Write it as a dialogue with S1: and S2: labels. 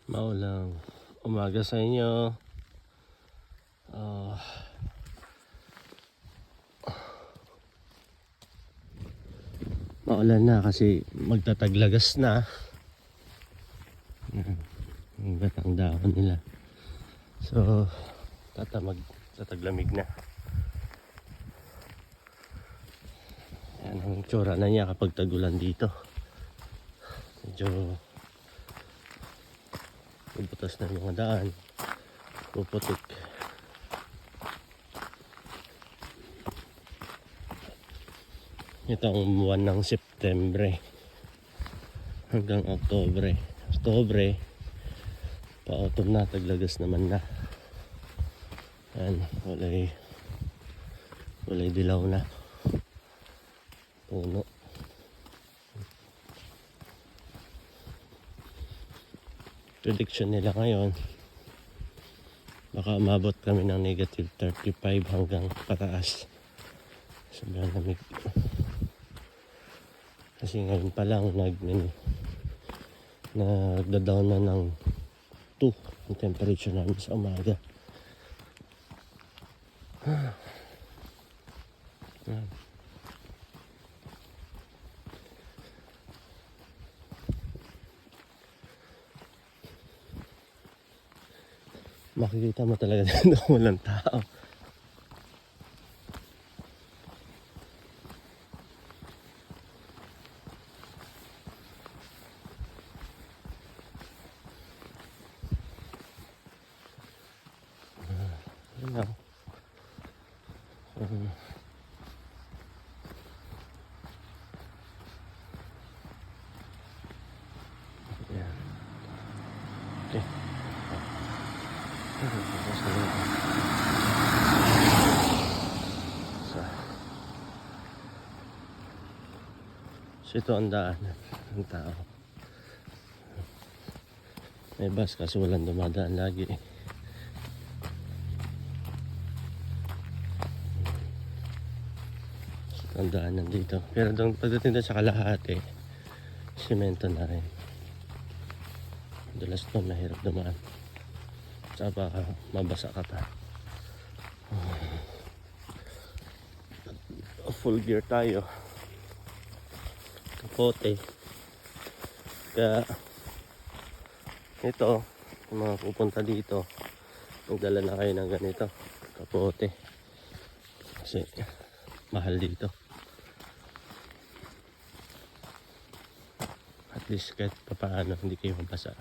S1: Maulang umaga sa inyo. Maulan na kasi magtataglagas na. Ang batang dahon nila. So, tataglamig na. Yan ang tsura na niya kapag tagulan dito. Medyo bubutas na yung mga daan. Puputik. Ito ang buwan ng Setyembre hanggang Oktubre. Oktubre, pa-autumn na, taglagas naman na. Yan, walay dilaw na puno. Prediction nila ngayon, baka umabot kami ng negative 35 hanggang pataas. Sobrang lamig. Kasi ngayon pa lang nagda-down na ng 2 ang temperature namin sa umaga. Makikita mo talaga na walang tao. Yan. Okay. So ito ang daan ng tao. May bus kasi walang dumadaan lagi. So ang daan nandito. Pero pagdating doon sa kalahati, simento na rin. Dalas to mahirap dumaan. Tsaka baka mabasa ka pa. Full gear tayo. Kapote. Kaya ito, yung mga pupunta dito, magdala na kayo ng ganito, kapote. Kasi mahal dito. At least kahit paano hindi kayo mabasa.